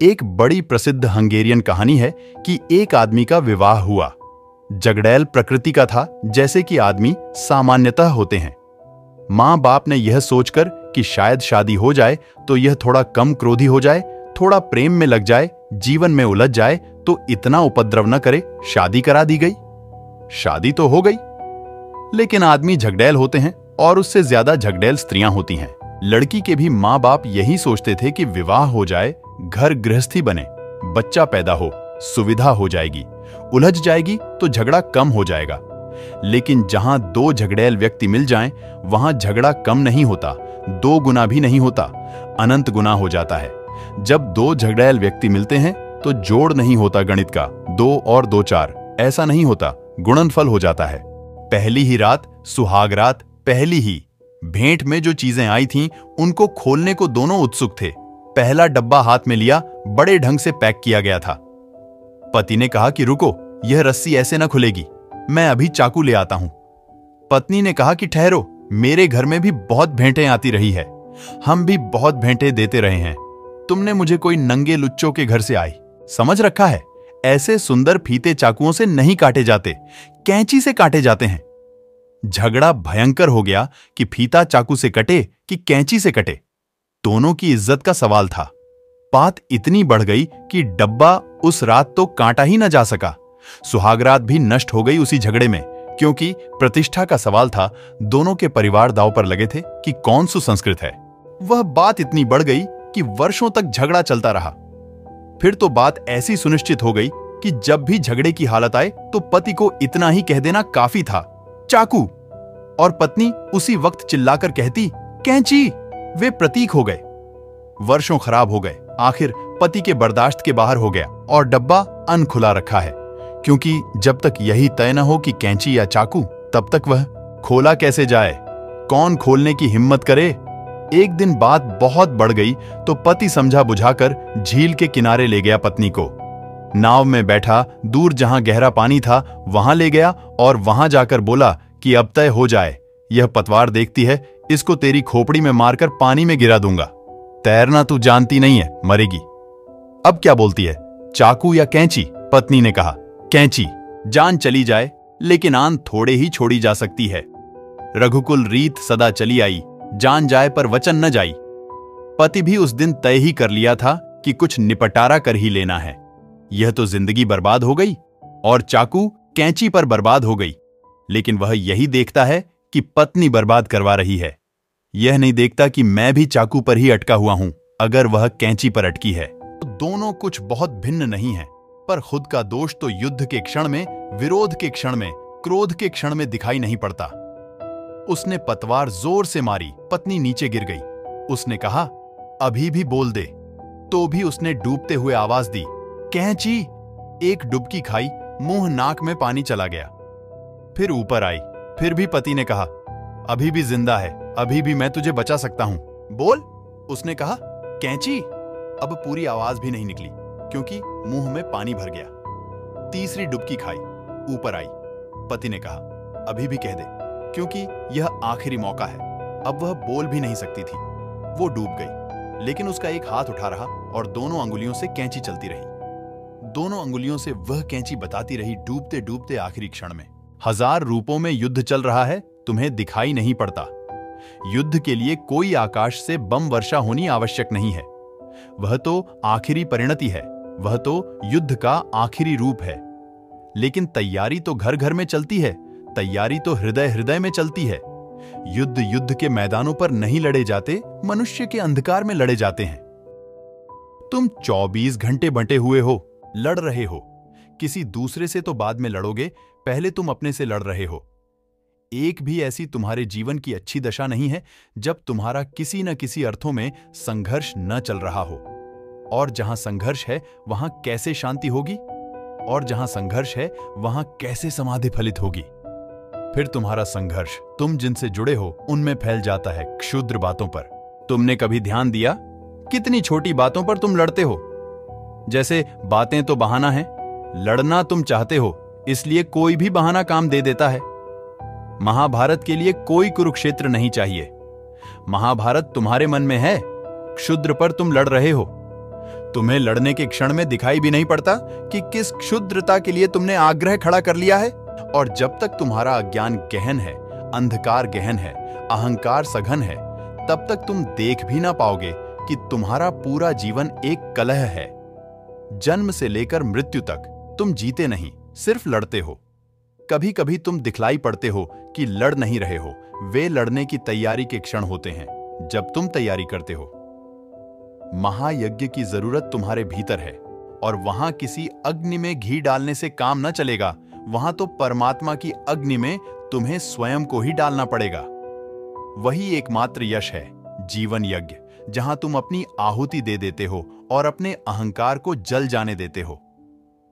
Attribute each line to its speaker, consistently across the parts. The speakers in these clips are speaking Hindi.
Speaker 1: एक बड़ी प्रसिद्ध हंगेरियन कहानी है कि एक आदमी का विवाह हुआ। जगड़ैल प्रकृति का था, जैसे कि आदमी सामान्यतः होते हैं। माँ बाप ने यह सोचकर कि शायद शादी हो जाए तो यह थोड़ा कम क्रोधी हो जाए, थोड़ा प्रेम में लग जाए, जीवन में उलझ जाए तो इतना उपद्रव न करे, शादी करा दी गई। शादी तो हो गई, लेकिन आदमी झगड़ैल होते हैं और उससे ज्यादा झगड़ैल स्त्रियां होती हैं। लड़की के भी माँ बाप यही सोचते थे कि विवाह हो जाए, घर गृहस्थी बने, बच्चा पैदा हो, सुविधा हो जाएगी, उलझ जाएगी तो झगड़ा कम हो जाएगा। लेकिन जहां दो झगड़ैल व्यक्ति मिल जाएं, वहां झगड़ा कम नहीं होता, 2 गुना भी नहीं होता, अनंत गुना हो जाता है। जब 2 झगड़ैल व्यक्ति मिलते हैं तो जोड़ नहीं होता गणित का, 2 और 2 4, ऐसा नहीं होता, गुणनफल हो जाता है। पहली ही रात, सुहाग रात, पहली ही भेंट में जो चीजें आई थीं, उनको खोलने को दोनों उत्सुक थे। पहला डब्बा हाथ में लिया, बड़े ढंग से पैक किया गया था। पति ने कहा कि रुको, यह रस्सी ऐसे न खुलेगी, मैं अभी चाकू ले आता हूं। पत्नी ने कहा कि ठहरो, मेरे घर में भी बहुत भेंटें आती रही है, हम भी बहुत भेंटें देते रहे हैं, तुमने मुझे कोई नंगे लुच्चों के घर से आई समझ रखा है। ऐसे सुंदर फीते चाकुओं से नहीं काटे जाते, कैंची से काटे जाते हैं। झगड़ा भयंकर हो गया कि फीता चाकू से कटे कि कैंची से कटे, दोनों की इज्जत का सवाल था। बात इतनी बढ़ गई कि डब्बा उस रात तो काटा ही न जा सका। सुहागरात भी नष्ट हो गई उसी झगड़े में, क्योंकि प्रतिष्ठा का सवाल था। दोनों के परिवार दांव पर लगे थे कि कौन सुसंस्कृत है। वह बात इतनी बढ़ गई कि वर्षों तक झगड़ा चलता रहा। फिर तो बात ऐसी सुनिश्चित हो गई कि जब भी झगड़े की हालत आए तो पति को इतना ही कह देना काफी था, चाकू, और पत्नी उसी वक्त चिल्लाकर कहती, कैंची। वे प्रतीक हो गए। वर्षों खराब हो गए। आखिर पति के बर्दाश्त के बाहर हो गया और डब्बा अनखुला रखा है, क्योंकि जब तक यही तय न हो कि कैंची या चाकू, तब तक वह खोला कैसे जाए, कौन खोलने की हिम्मत करे। एक दिन बात बहुत बढ़ गई तो पति समझा बुझाकर झील के किनारे ले गया पत्नी को। नाव में बैठा, दूर जहां गहरा पानी था वहां ले गया और वहां जाकर बोला कि अब तय हो जाए, यह पतवार देखती है, इसको तेरी खोपड़ी में मारकर पानी में गिरा दूंगा। तैरना तू जानती नहीं है, मरेगी। अब क्या बोलती है, चाकू या कैंची? पत्नी ने कहा, कैंची। जान चली जाए लेकिन आन थोड़े ही छोड़ी जा सकती है। रघुकुल रीत सदा चली आई, जान जाए पर वचन न जाई। पति भी उस दिन तय ही कर लिया था कि कुछ निपटारा कर ही लेना है। यह तो जिंदगी बर्बाद हो गई और चाकू कैंची पर बर्बाद हो गई। लेकिन वह यही देखता है कि पत्नी बर्बाद करवा रही है। यह नहीं देखता कि मैं भी चाकू पर ही अटका हुआ हूं, अगर वह कैंची पर अटकी है। तो दोनों कुछ बहुत भिन्न नहीं है, पर खुद का दोष तो युद्ध के क्षण में, विरोध के क्षण में, क्रोध के क्षण में दिखाई नहीं पड़ता। उसने पतवार जोर से मारी, पत्नी नीचे गिर गई। उसने कहा, अभी भी बोल दे, तो भी उसने डूबते हुए आवाज दी, कैंची। एक डुबकी खाई, मुंह नाक में पानी चला गया। फिर ऊपर आई, फिर भी पति ने कहा, अभी भी जिंदा है, अभी भी मैं तुझे बचा सकता हूं, बोल। उसने कहा, कैंची। अब पूरी आवाज भी नहीं निकली, क्योंकि मुंह में पानी भर गया। तीसरी डुबकी खाई, ऊपर आई। पति ने कहा, अभी भी कह दे, क्योंकि यह आखिरी मौका है। अब वह बोल भी नहीं सकती थी। वो डूब गई, लेकिन उसका एक हाथ उठा रहा और दोनों अंगुलियों से कैंची चलती रही। दोनों अंगुलियों से वह कैंची बताती रही, डूबते डूबते आखिरी क्षण में। 1000 रूपों में युद्ध चल रहा है, तुम्हें दिखाई नहीं पड़ता। युद्ध के लिए कोई आकाश से बम वर्षा होनी आवश्यक नहीं है। वह तो आखिरी परिणति है, वह तो युद्ध का आखिरी रूप है। लेकिन तैयारी तो घर घर में चलती है, तैयारी तो हृदय हृदय में चलती है। युद्ध युद्ध के मैदानों पर नहीं लड़े जाते, मनुष्य के अंधकार में लड़े जाते हैं। तुम 24 घंटे बंटे हुए हो, लड़ रहे हो। किसी दूसरे से तो बाद में लड़ोगे, पहले तुम अपने से लड़ रहे हो। एक भी ऐसी तुम्हारे जीवन की अच्छी दशा नहीं है जब तुम्हारा किसी न किसी अर्थों में संघर्ष न चल रहा हो। और जहां संघर्ष है वहां कैसे शांति होगी, और जहां संघर्ष है वहां कैसे समाधि फलित होगी। फिर तुम्हारा संघर्ष तुम जिनसे जुड़े हो उनमें फैल जाता है, क्षुद्र बातों पर। तुमने कभी ध्यान दिया कितनी छोटी बातों पर तुम लड़ते हो? जैसे बातें तो बहाना है, लड़ना तुम चाहते हो, इसलिए कोई भी बहाना काम दे देता है। महाभारत के लिए कोई कुरुक्षेत्र नहीं चाहिए। महाभारत तुम्हारे मन में है, क्षुद्र पर तुम लड़ रहे हो। तुम्हें लड़ने के क्षण में दिखाई भी नहीं पड़ता कि किस क्षुद्रता के लिए तुमने आग्रह खड़ा कर लिया है। और जब तक तुम्हारा अज्ञान गहन है, अंधकार गहन है, अहंकार सघन है, तब तक तुम देख भी ना पाओगे कि तुम्हारा पूरा जीवन एक कलह है। जन्म से लेकर मृत्यु तक तुम जीते नहीं, सिर्फ लड़ते हो। कभी कभी तुम दिखलाई पड़ते हो कि लड़ नहीं रहे हो, वे लड़ने की तैयारी के क्षण होते हैं जब तुम तैयारी करते हो। महायज्ञ की जरूरत तुम्हारे भीतर है, और वहां किसी अग्नि में घी डालने से काम न चलेगा। वहां तो परमात्मा की अग्नि में तुम्हें स्वयं को ही डालना पड़ेगा। वही एकमात्र यश है, जीवन यज्ञ, जहां तुम अपनी आहुति दे देते हो और अपने अहंकार को जल जाने देते हो।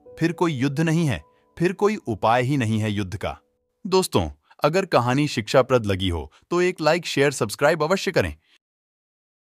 Speaker 1: फिर कोई युद्ध नहीं है, फिर कोई उपाय ही नहीं है युद्ध का। दोस्तों, अगर कहानी शिक्षाप्रद लगी हो तो एक लाइक, शेयर, सब्सक्राइब अवश्य करें।